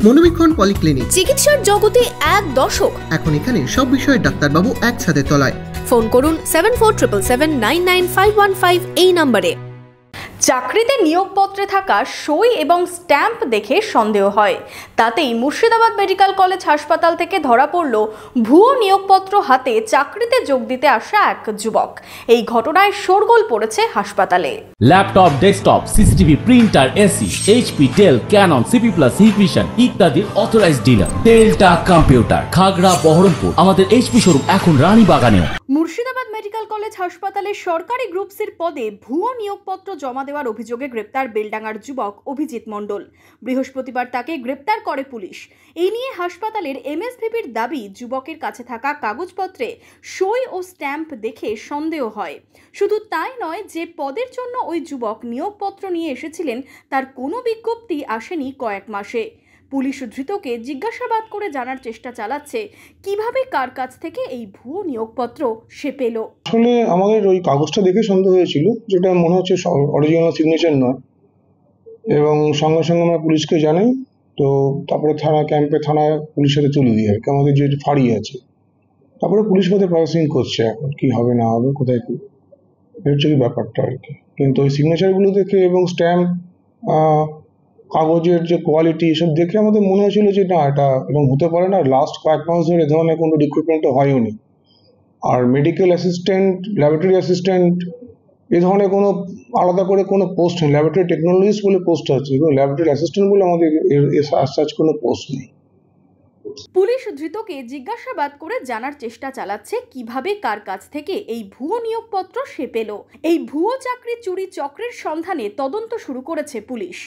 মনোবীক্ষণ polyclinic, চিকিৎসার জগতে এক দশক। এখন এখানে সব বিষয়ে ডাক্তারবাবু একসাথে তলায়। ফোন করুন 7477799515 এই নম্বরে। চাকরিতে নিয়োগপত্রে থাকা সই এবং স্ট্যাম্প দেখে সন্দেহ হয়, তাতেই মুর্শিদাবাদ মেডিকেল কলেজ হাসপাতাল থেকে ধরা পড়ল ভুয়ো নিয়োগপত্র হাতে চাকরিতে যোগ দিতে আসা এক যুবক। এই ঘটনায় শোরগোল পড়েছে হাসপাতালে। Laptop, desktop, CCTV, printer, AC, HP, Dell, Canon, CP plus, Hikvision ইত্যাদির authorised dealer Telta computer, Khagra, Berhampore. আমাদের এইচপি শোরুম এখন রানীবাগানে। মুর্শিদাবাদ মেডিকেল কলেজ হাসপাতালে সরকারি গ্রুপ সির পদে ভুয়ো নিয়োগপত্র জমা দেওয়ার অভিযোগে গ্রেপ্তার বেলডাঙ্গার যুবক অভিজিৎ মণ্ডল। বৃহস্পতিবার তাকে গ্রেপ্তার করে পুলিশ। এই নিয়ে হাসপাতালের এমএসভিপির দাবি, যুবকের কাছে থাকা কাগজপত্রে সই ও স্ট্যাম্প দেখে সন্দেহ হয়। শুধু তাই নয়, যে পদের জন্য ওই যুবক নিয়োগপত্র নিয়ে এসেছিলেন তার কোনো বিজ্ঞপ্তি আসেনি কয়েক মাসে। পুলিশ ধৃতকে জিজ্ঞাসাবাদ করে জানার চেষ্টা চালাচ্ছে কিভাবে কার কাছ থেকে এই ভুয়ো নিয়োগপত্র সে পেল। আসলে আমাদের ওই কাগজটা দেখে সন্দেহ হয়েছিল, যেটা মনে হচ্ছে অরিজিনাল সিগনেচার নয়, এবং সঙ্গে সঙ্গে আমরা পুলিশকে জানাই। তো তারপরে থানায় পুলিশের সাথে চলে দিই আর কি, আমাদের যে ফাঁড়ি আছে। তারপরে পুলিশ মধ্যে প্রসেসিং করছে, এখন কি হবে না হবে, কোথায় কি হচ্ছে কি ব্যাপারটা আর কি। কিন্তু ওই সিগনেচারগুলো দেখে এবং স্ট্যাম্প, কাগজের যে কোয়ালিটি, এসব দেখে আমাদের মনে হয়েছিল যে না, এটা এরকম হতে পারে না। লাস্ট কয়েক মাস ধরে এ ধরনের কোনো রিক্রুটমেন্টও হয়নি। আর মেডিকেল অ্যাসিস্ট্যান্ট, ল্যাবরেটরি অ্যাসিস্ট্যান্ট, এ ধরনের কোনো আলাদা করে কোনো পোস্ট নেই। ল্যাবরেটরি টেকনোলজিস্ট বলে পোস্ট আছে, কিন্তু ল্যাবরেটরি অ্যাসিস্ট্যান্ট বলে আমাদের সার্চ কোনো পোস্ট নেই। পুলিশ ধৃতকে জিজ্ঞাসাবাদ করে জানার চেষ্টা চালাচ্ছে কিভাবে কার কাছ থেকে এই ভুয়ো নিয়োগপত্র সে পেল। এই ভুয়ো চাকরি চুরি চক্রের সন্ধানে তদন্ত শুরু করেছে পুলিশ।